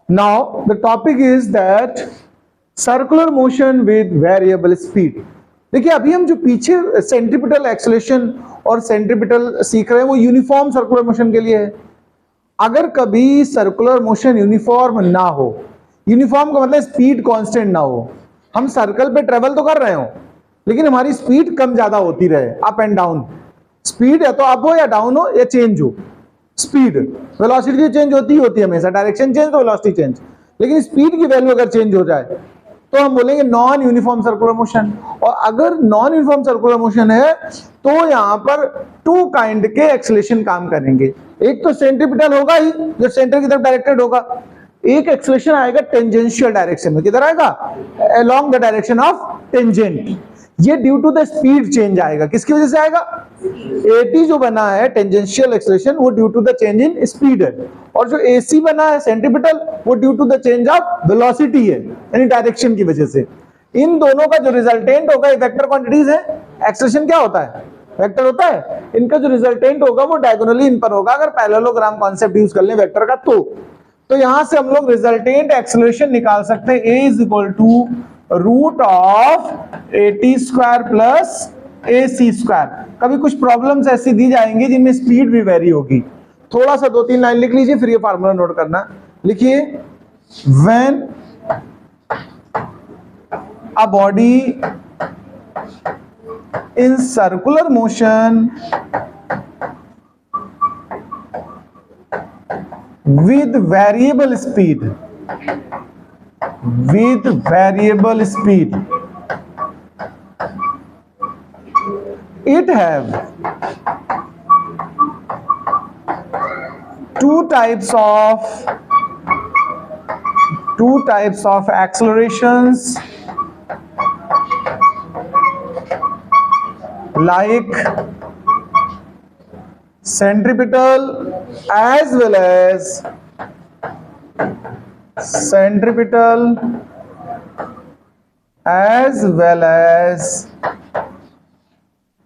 Now the topic is that circular motion with variable speed. देखिए अभी हम जो पीछे सेंट्रीपिटल एक्सेलरेशन और सेंट्रीपिटल सीख रहे हैं वो यूनिफॉर्म सर्कुलर मोशन के लिए है। अगर कभी सर्कुलर मोशन यूनिफॉर्म ना हो, यूनिफॉर्म का मतलब स्पीड कांस्टेंट ना हो, हम सर्कल पे ट्रेवल तो कर रहे हो लेकिन हमारी स्पीड कम ज्यादा होती रहे, अप एंड डाउन, स्पीड या तो अप हो या डाउन हो या चेंज हो, स्पीड वेलोसिटी चेंज होती है हमेशा, डायरेक्शन चेंज तो वेलोसिटी चेंज, लेकिन स्पीड की वैल्यू अगर चेंज हो जाए तो हम बोलेंगे नॉन यूनिफॉर्म सर्कुलर मोशन। और अगर नॉन यूनिफॉर्म सर्कुलर मोशन है तो यहां पर टू काइंड के एक्सेलरेशन काम करेंगे। एक तो सेंट्रीपिटल होगा ही जो सेंटर की तरफ डायरेक्टेड होगा, एक एक्सेलरेशन आएगा टेंजेंशियल डायरेक्शन में, किधर आएगा, along the direction of tangent. ये due to the speed change आएगा, किसकी वजह से आएगा, एटी जो बना है टेंजेंशियल एक्सेलरेशन वो due to the change in speed है, और जो एसी बना है सेंट्रीपिटल वो due to the change of velocity है, यानी डायरेक्शन की वजह से। इन दोनों का जो रिजल्टेंट होगा, वेक्टर क्वांटिटीज है, एक्सेलरेशन क्या होता है, वेक्टर होता है, इनका जो रिजल्टेंट होगा वो डायगोनली इन पर होगा अगर पैरेललोग्राम कॉन्सेप्ट यूज कर लें वेक्टर का। तो यहां से हम लोग रिजल्टेंट एक्सेलरेशन निकाल सकते हैं, a is equal to root of AT square plus a c square. कभी कुछ प्रॉब्लम्स ऐसी दी जाएंगी जिनमें स्पीड भी वेरी होगी, थोड़ा सा 2-3 लाइन लिख लीजिए फिर ये फार्मूला नोट करना। लिखिए, when a body in circular motion with variable speed, it have two types of accelerations, like centripetal as well as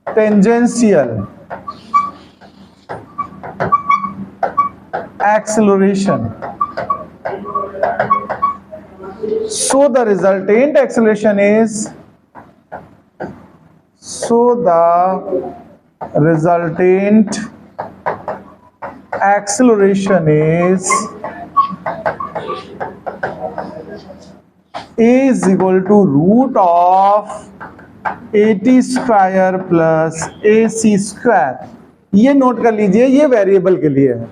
tangential acceleration. So the resultant acceleration is A is equal to root of 80 square plus AC square. ये note कर लीजिए, ये variable के लिए है।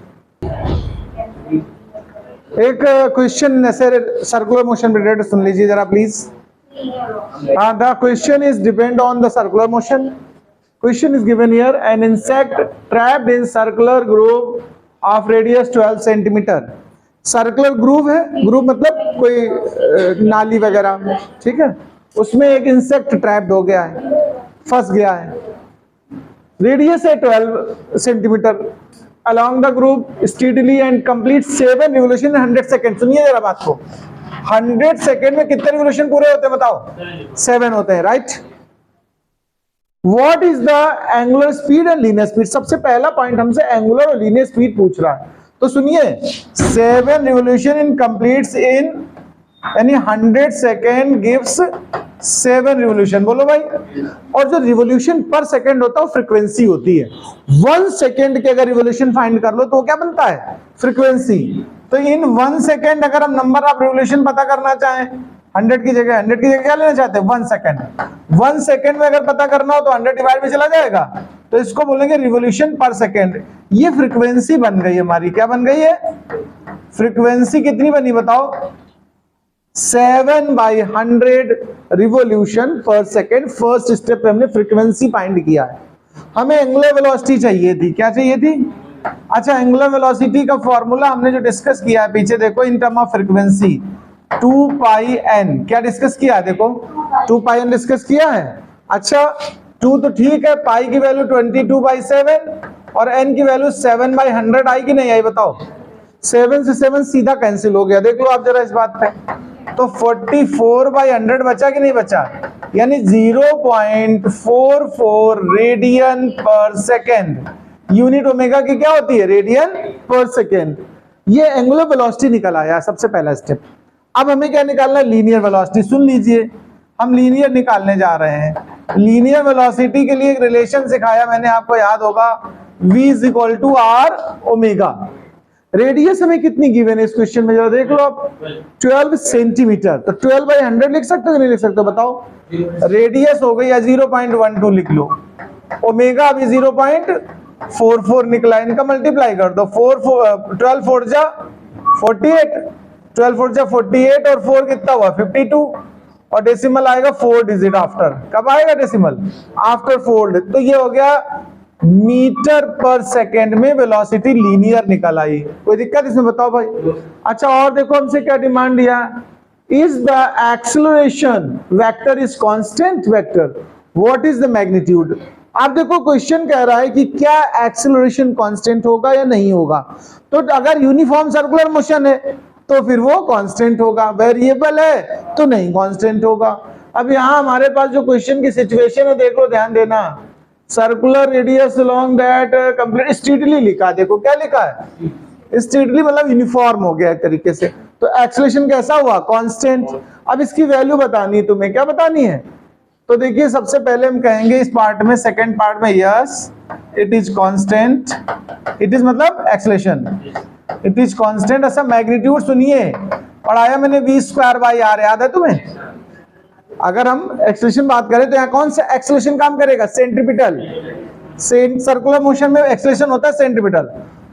एक question ऐसे circular motion related सुन लीजिए जरा please. The question is depend on the circular motion. Question is given here, an insect trapped in circular groove of radius 12 centimeter. Circular groove है, ग्रूव मतलब कोई नाली वगैरह, ठीक है, उसमें एक इंसेक्ट ट्रैप्ड हो गया है, फंस गया है, रेडियस है 12 centimetre, along the groove steadily and complete 7 revolution 100 second. सुनिए जरा बात को, 100 सेकेंड में कितने रिवोल्यूशन पूरे होते हैं बताओ, 7 होते हैं, right. What is the angular speed and linear speed. सबसे पहला पॉइंट हमसे एंगुलर और लीनियर स्पीड पूछ रहा है, तो सुनिए 7 रिवोल्यूशन इन कंप्लीट्स इन यानी 100 सेकेंड गिव्स 7 रिवोल्यूशन, बोलो भाई। और जो रिवोल्यूशन पर सेकेंड होता है वो फ्रीक्वेंसी होती है। 1 सेकेंड के अगर रिवोल्यूशन फाइंड कर लो तो वो क्या बनता है, फ्रीक्वेंसी। तो इन 1 सेकेंड अगर हम नंबर ऑफ रिवोल्यूशन पता करना चाहें, 100 की जगह क्या लेना चाहते हैं, 1 सेकेंड। 1 सेकेंड में अगर पता करना हो तो 100 डिवाइड में चला जाएगा, तो इसको बोलेंगे रिवोल्यूशन पर सेकेंड। ये फ्रीक्वेंसी बन गई हमारी, क्या बन गई है, फ्रीक्वेंसी कितनी बनी बताओ, 7/100 revolution per second. First step पे हमने फ्रीक्वेंसी फाइंड किया है। हमें एंगुलर वेलोसिटी चाहिए थी, क्या चाहिए थी, अच्छा एंगुलर वेलोसिटी का फॉर्मूला हमने जो डिस्कस किया है पीछे देखो, in term of frequency 2πn, क्या डिस्कस किया है देखो, 2πn डिस्कस किया है। अच्छा 2 तो ठीक है, पाई की वैल्यू 22/7 और n की वैल्यू 7/100 आई कि नहीं आई बताओ, 7 से 7 सीधा कैंसिल हो गया, देख लो आप जरा इस बात पे। तो 44/100 बचा कि नहीं बचा, यानी 0.44 रेडियन पर सेकेंड। यूनिट ओमेगा की क्या होती है, रेडियन पर सेकेंड। ये एंगुलर वेलोसिटी निकल आया सबसे पहला स्टेप। अब हमें क्या निकालना है, लीनियर वेलोसिटी। सुन लीजिए, हम लीनियर निकालने जा रहे हैं। लीनियर वेलोसिटी के लिए एक रिलेशन सिखाया मैंने, आपको याद होगा, v is equal to r omega. Radius हमें कितनी गिवन है इस क्वेश्चन में, जरा देख लो आप, 12 सेंटीमीटर। तो 12/100 लिख सकते हो कि नहीं लिख सकते हो, बताओ। रेडियस हो गई या 0.12 लिख लो, ओमेगा अभी 0.44 निकला, इनका मल्टीप्लाई कर दो। 12 4 जा 48, 12 4 जा 48 और 4 कितना हुआ 52, और डेसिमल आएगा 4 डिजिट आफ्टर। कब आएगा डेसिमल, आफ्टर 4। तो ये हो गया मीटर पर सेकेंड में वेलोसिटी लीनियर निकल आई। कोई दिक्कत इसमें, बताओ भाई। अच्छा, और देखो हमसे क्या डिमांड दिया, is the acceleration vector is constant vector, what is the magnitude. आप देखो क्वेश्चन कह रहा है कि क्या एक्सेलरेशन कांस्टेंट होगा या नहीं होगा। तो अगर यूनिफॉर्म सर्कुलर मोशन है तो फिर वो कांस्टेंट होगा, वेरिएबल है तो नहीं कांस्टेंट होगा। अब यहाँ हमारे पास जो क्वेश्चन की सिचुएशन है, देखो ध्यान देना, circular radius along that complete straightly लिखा, देखो क्या लिखा है, स्ट्रेटली मतलब यूनिफॉर्म हो गया एक तरीके से। तो एक्सेलरेशन कैसा हुआ, कांस्टेंट। अब इसकी वैल्यू बतानी है तुम्हें, क्या बतानी है, तो देखिए सबसे पहले हम कहेंगे इस पार्ट में, सेकंड पार्ट में, yes it is constant, it is मतलब एक्सेलरेशन, इट इज कांस्टेंट। अच्छा मैग्नीट्यूड सुनिए, पढ़ाया मैंने v²/r, याद है तुम्हें। अगर हम एक्सेलरेशन बात करें तो यहाँ कौन सा एक्सेलरेशन काम करेगा, सेंट्रीपिटल। सर्कुलर मोशन में एक्सेलरेशन होता है सेंट्रीपिटल।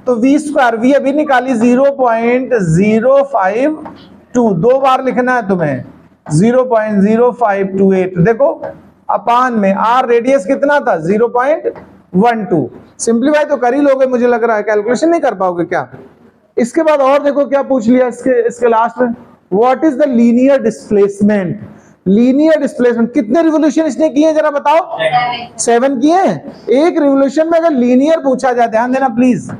तो v², v अभी निकाली 0.0522, 2 बार लिखना है तुम्हें, 0.0528। देखो अपान में r रेडियस कितना था 0.12। सिंप्लीफाई तो कर ही लोगे मुझे लग रहा है, कैलकुलेशन नहीं कर पाओगे क्या। इसके बाद और देखो क्या पूछ लिया इसके लास्ट में, what is the linear displacement. Linear displacement कितने रिवोल्यूशन इसने किए जरा बताओ, 7 किए। एक रिवोल्यूशन में अगर लीनियर पूछा जाए, ध्यान देना प्लीज,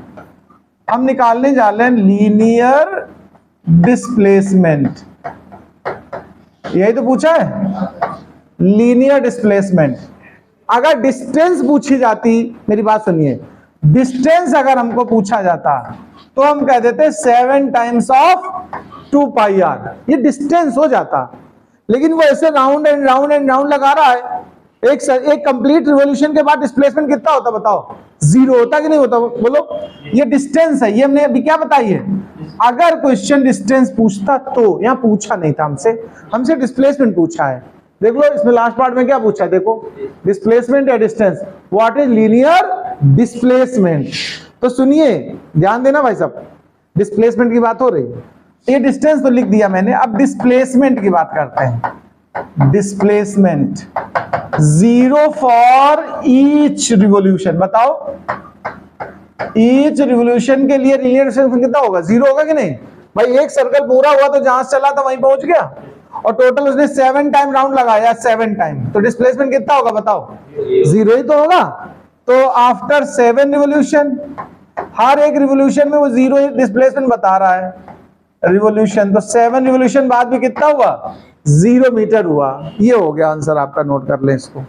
हम निकालने जा रहे हैं लीनियर डिस्प्लेसमेंट, यही तो पूछा है, लीनियर डिस्प्लेसमेंट। अगर डिस्टेंस पूछी जाती, मेरी बात सुनिए, डिस्टेंस अगर हमको पूछा जाता तो हम कह देते 7 टाइम्स ऑफ 2πr, ये डिस्टेंस हो जाता। लेकिन वो ऐसे round and round and round लगा रहा है। एक कंप्लीट रिवॉल्यूशन के बाद डिस्प्लेसमेंट कितना होता बताओ, 0 होता कि नहीं होता, बोलो। ये डिस्टेंस है, ये हमने अभी क्या बताई है। अगर क्वेश्चन डिस्टेंस पूछता तो, यहाँ पूछा नहीं था हमसे डिस्प्लेसमेंट पूछा है। देख लो इसमें लास्ट पार्ट में क्या पूछा है, देखो डिस्प्लेसमेंट या distance, what is linear displacement. तो सुनिए ध्यान देना भाई साहब, डिस्प्लेसमेंट की बात हो रही है, ये डिस्टेंस तो लिख दिया मैंने, अब डिस्प्लेसमेंट की बात करते हैं। डिस्प्लेसमेंट 0 फॉर ईच रिवॉल्यूशन, बताओ ईच रिवॉल्यूशन के लिए लीनियर डिस्प्लेसमेंट कितना होगा, 0 होगा कि नहीं भाई। एक सर्कल पूरा हुआ तो जहां से चला था वहीं पहुंच गया, और टोटल उसने 7 टाइम राउंड लगाया, 7 टाइम, तो डिस्प्लेसमेंट कितना होगा बताओ, 0 ही तो होगा। तो आफ्टर 7 रिवॉल्यूशन, हर एक रिवॉल्यूशन में वो 0 डिस्प्लेसमेंट बता रहा है रिवॉल्यूशन, तो 7 रिवॉल्यूशन बाद भी कितना हुआ, 0 मीटर हुआ। ये हो गया आंसर आपका, नोट कर लें इसको।